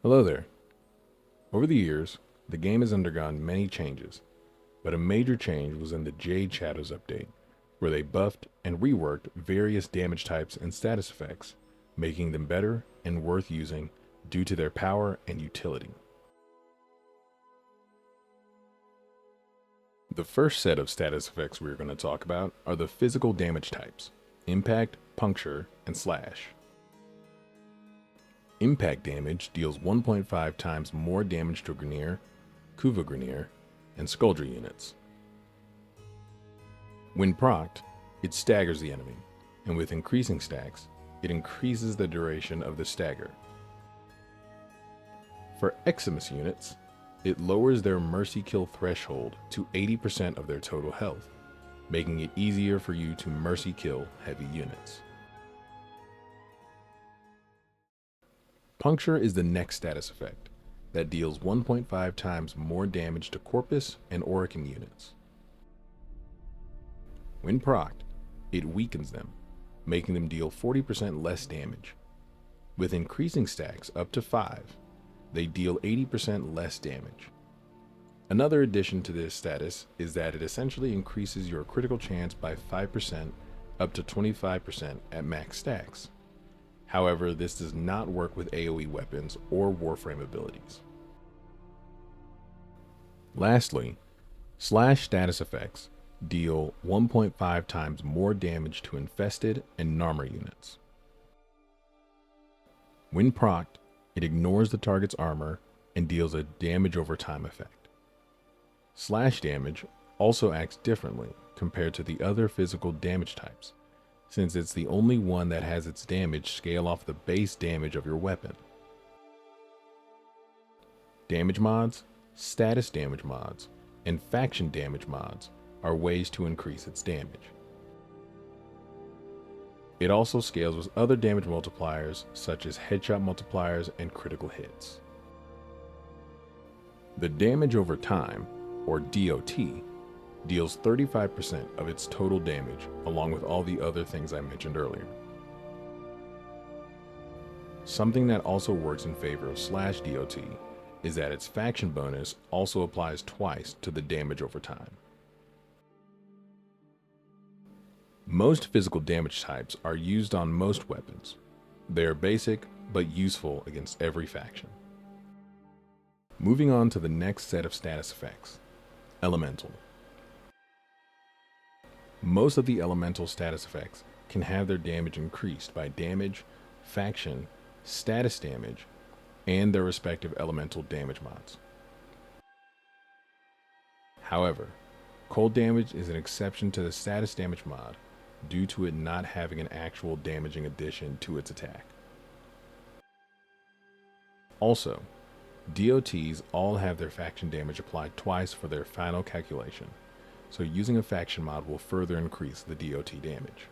Hello there. Over the years, the game has undergone many changes, but a major change was in the Jade Shadows update, where they buffed and reworked various damage types and status effects, making them better and worth using due to their power and utility. The first set of status effects we are going to talk about are the physical damage types: Impact, Puncture, and Slash. Impact damage deals 1.5 times more damage to Grineer, Kuva Grineer, and Skuldra units. When procced, it staggers the enemy, and with increasing stacks, it increases the duration of the stagger. For Eximus units, it lowers their mercy kill threshold to 80% of their total health, making it easier for you to mercy kill heavy units. Puncture is the next status effect that deals 1.5 times more damage to Corpus and Orokin units. When procced, it weakens them, making them deal 40% less damage. With increasing stacks up to 5, they deal 80% less damage. Another addition to this status is that it essentially increases your critical chance by 5% up to 25% at max stacks. However, this does not work with AoE weapons or Warframe abilities. Lastly, Slash status effects deal 1.5 times more damage to Infested and Narmer units. When procced, it ignores the target's armor and deals a damage over time effect. Slash damage also acts differently compared to the other physical damage types, since it's the only one that has its damage scale off the base damage of your weapon. Damage mods, status damage mods, and faction damage mods are ways to increase its damage. It also scales with other damage multipliers such as headshot multipliers and critical hits. The damage over time, or DOT, deals 35% of its total damage along with all the other things I mentioned earlier. Something that also works in favor of Slash DOT is that its faction bonus also applies twice to the damage over time. Most physical damage types are used on most weapons. They are basic but useful against every faction. Moving on to the next set of status effects: Elemental. Most of the elemental status effects can have their damage increased by damage, faction, status damage, and their respective elemental damage mods. However, cold damage is an exception to the status damage mod due to it not having an actual damaging addition to its attack. Also, DOTs all have their faction damage applied twice for their final calculation, so using a faction mod will further increase the DOT damage.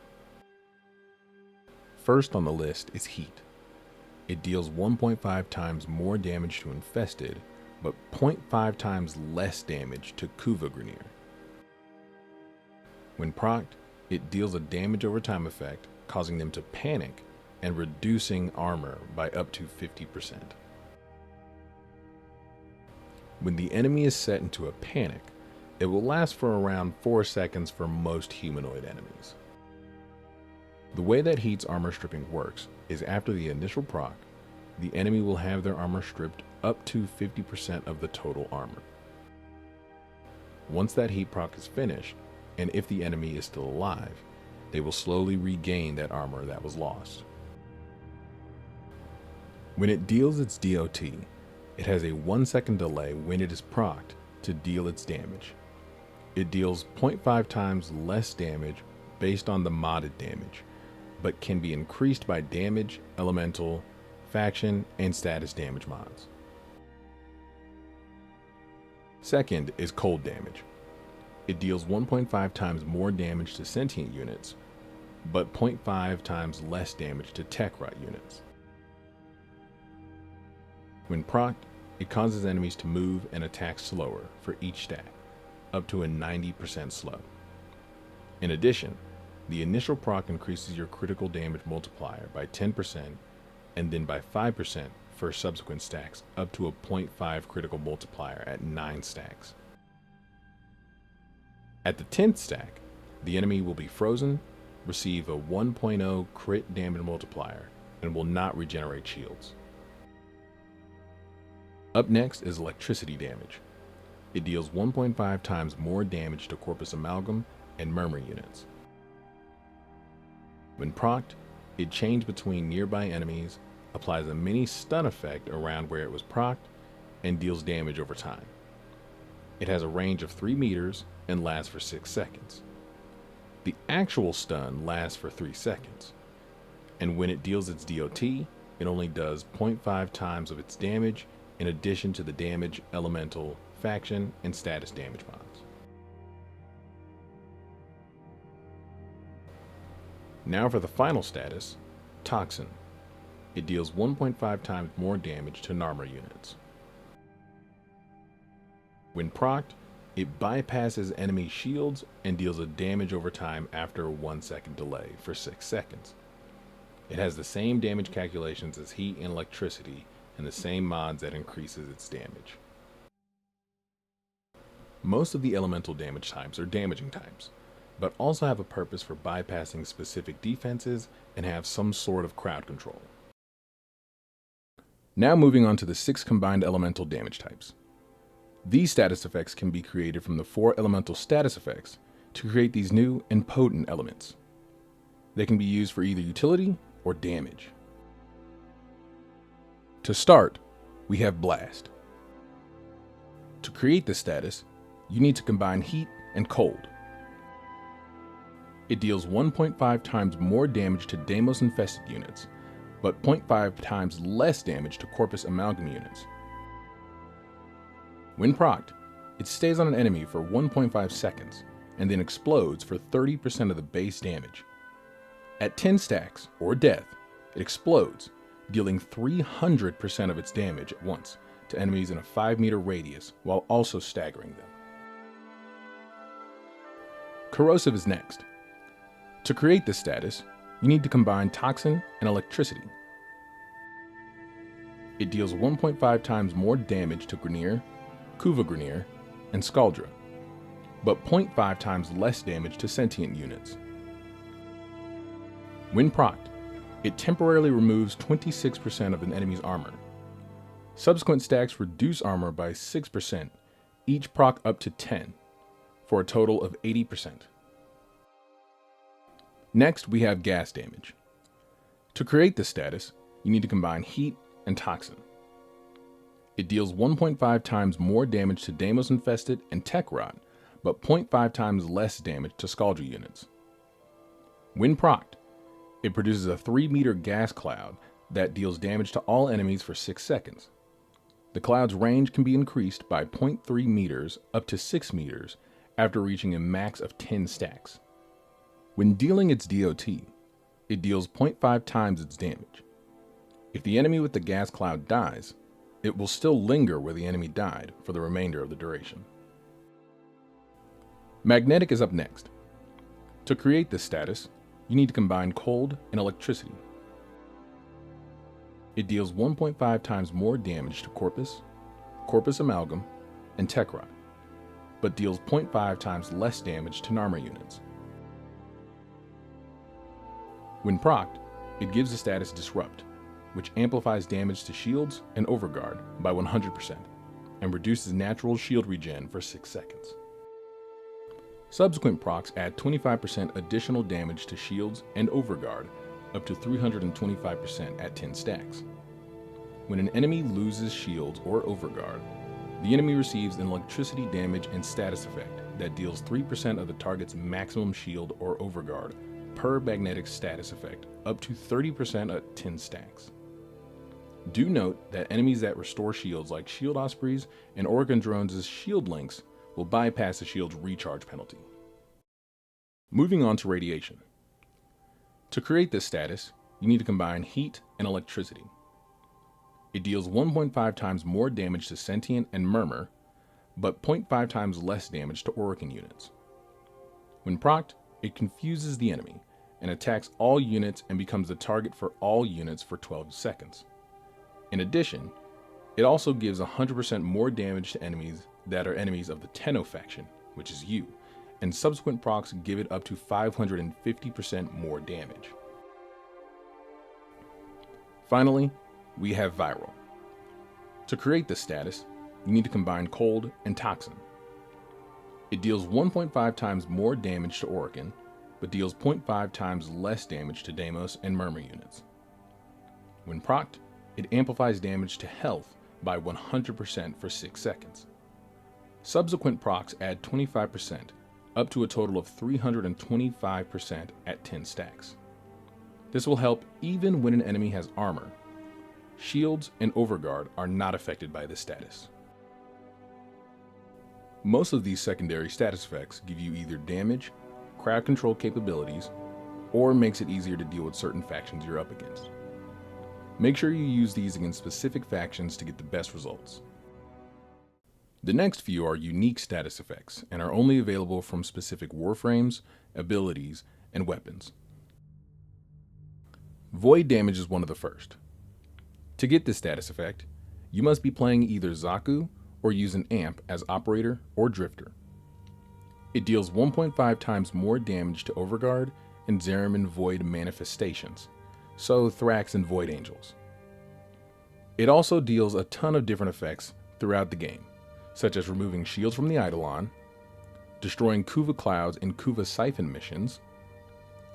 First on the list is Heat. It deals 1.5 times more damage to Infested, but 0.5 times less damage to Kuva Grineer. When procced, it deals a damage over time effect, causing them to panic and reducing armor by up to 50%. When the enemy is set into a panic, it will last for around 4 seconds for most humanoid enemies. The way that Heat's armor stripping works is after the initial proc, the enemy will have their armor stripped up to 50% of the total armor. Once that Heat proc is finished, and if the enemy is still alive, they will slowly regain that armor that was lost. When it deals its DOT, it has a 1 second delay when it is procced to deal its damage. It deals 0.5 times less damage based on the modded damage, but can be increased by damage, elemental, faction, and status damage mods. Second is cold damage. It deals 1.5 times more damage to sentient units, but 0.5 times less damage to tech rot units. When procced, it causes enemies to move and attack slower for each stack, up to a 90% slow. In addition, the initial proc increases your critical damage multiplier by 10% and then by 5% for subsequent stacks up to a 0.5 critical multiplier at 9 stacks. At the 10th stack, the enemy will be frozen, receive a 1.0 crit damage multiplier, and will not regenerate shields. Up next is electricity damage. It deals 1.5 times more damage to Corpus Amalgam and Murmur units. When procced, it changes between nearby enemies, applies a mini stun effect around where it was procced, and deals damage over time. It has a range of 3 meters and lasts for 6 seconds. The actual stun lasts for 3 seconds, and when it deals its DOT, it only does 0.5 times of its damage in addition to the damage, elemental, faction, and status damage bonds. Now for the final status, Toxin. It deals 1.5 times more damage to Narmer units. When procced, it bypasses enemy shields and deals a damage over time after a 1 second delay for 6 seconds. It has the same damage calculations as heat and electricity and the same mods that increases its damage. Most of the elemental damage types are damaging types, but also have a purpose for bypassing specific defenses and have some sort of crowd control. Now moving on to the 6 combined elemental damage types. These status effects can be created from the 4 elemental status effects to create these new and potent elements. They can be used for either utility or damage. To start, we have Blast. To create this status, you need to combine heat and cold. It deals 1.5 times more damage to Deimos infested units, but 0.5 times less damage to Corpus Amalgam units. When procced, it stays on an enemy for 1.5 seconds and then explodes for 30% of the base damage. At 10 stacks, or death, it explodes, dealing 300% of its damage at once to enemies in a 5-meter radius while also staggering them. Corrosive is next. To create this status, you need to combine Toxin and Electricity. It deals 1.5 times more damage to Grineer, Kuva Grineer, and Skaldra, but 0.5 times less damage to sentient units. When procced, it temporarily removes 26% of an enemy's armor. Subsequent stacks reduce armor by 6%, each proc up to 10, for a total of 80%. Next, we have gas damage. To create this status, you need to combine heat and Toxin. It deals 1.5 times more damage to Deimos infested and Tech Rot, but 0.5 times less damage to Skaldra units. When procced, it produces a 3-meter gas cloud that deals damage to all enemies for 6 seconds. The cloud's range can be increased by 0.3 meters up to 6 meters after reaching a max of 10 stacks. When dealing its DOT, it deals 0.5 times its damage. If the enemy with the gas cloud dies, it will still linger where the enemy died for the remainder of the duration. Magnetic is up next. To create this status, you need to combine cold and electricity. It deals 1.5 times more damage to Corpus, Corpus Amalgam, and Tech Rot, but deals 0.5 times less damage to Narmer units. When procced, it gives the status Disrupt, which amplifies damage to shields and Overguard by 100%, and reduces natural shield regen for 6 seconds. Subsequent procs add 25% additional damage to shields and Overguard, up to 325% at 10 stacks. When an enemy loses shields or Overguard, the enemy receives an electricity damage and status effect that deals 3% of the target's maximum shield or Overguard per magnetic status effect, up to 30% at 10 stacks. Do note that enemies that restore shields like Shield Ospreys and Oregon Drones' shield links will bypass the shield's recharge penalty. Moving on to radiation. To create this status, you need to combine heat and electricity. It deals 1.5 times more damage to Sentient and Murmur, but 0.5 times less damage to Oregon units. When procced, it confuses the enemy and attacks all units and becomes the target for all units for 12 seconds. In addition, it also gives 100% more damage to enemies that are enemies of the Tenno faction, which is you, and subsequent procs give it up to 550% more damage. Finally, we have Viral. To create this status, you need to combine Cold and Toxin. It deals 1.5 times more damage to Orokin, but deals 0.5 times less damage to Deimos and Murmur units. When procced, it amplifies damage to health by 100% for 6 seconds. Subsequent procs add 25%, up to a total of 325% at 10 stacks. This will help even when an enemy has armor. Shields and Overguard are not affected by this status. Most of these secondary status effects give you either damage, crowd control capabilities, or makes it easier to deal with certain factions you're up against. Make sure you use these against specific factions to get the best results. The next few are unique status effects and are only available from specific warframes, abilities, and weapons. Void damage is one of the first. To get this status effect, you must be playing either Zaku or use an amp as operator or drifter. It deals 1.5 times more damage to Overguard and Zariman Void manifestations, so Thrax and Void Angels. It also deals a ton of different effects throughout the game, such as removing shields from the Eidolon, destroying Kuva Clouds in Kuva Siphon missions,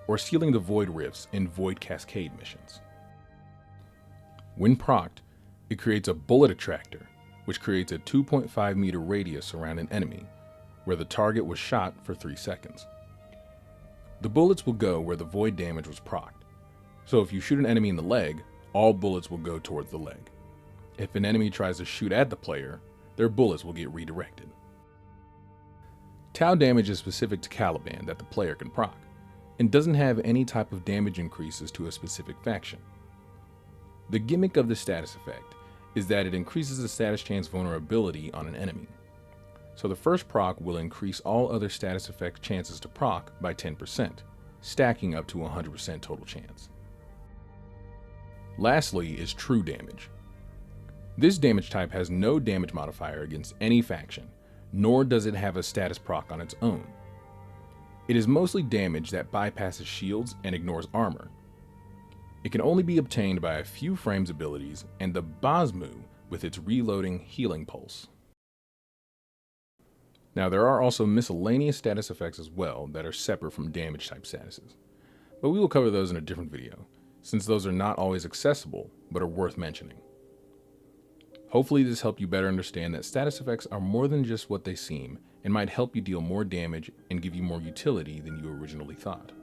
or sealing the Void Rifts in Void Cascade missions. When procced, it creates a bullet attractor, which creates a 2.5 meter radius around an enemy, where the target was shot for 3 seconds. The bullets will go where the void damage was procced, so if you shoot an enemy in the leg, all bullets will go towards the leg. If an enemy tries to shoot at the player, their bullets will get redirected. Tau damage is specific to Caliban that the player can proc, and doesn't have any type of damage increases to a specific faction. The gimmick of the status effect is that it increases the status chance vulnerability on an enemy. So the first proc will increase all other status effect chances to proc by 10%, stacking up to 100% total chance. Lastly is true damage. This damage type has no damage modifier against any faction, nor does it have a status proc on its own. It is mostly damage that bypasses shields and ignores armor. It can only be obtained by a few frames abilities and the Bosmu with its reloading healing pulse. Now there are also miscellaneous status effects as well that are separate from damage type statuses, but we will cover those in a different video, since those are not always accessible but are worth mentioning. Hopefully this helped you better understand that status effects are more than just what they seem and might help you deal more damage and give you more utility than you originally thought.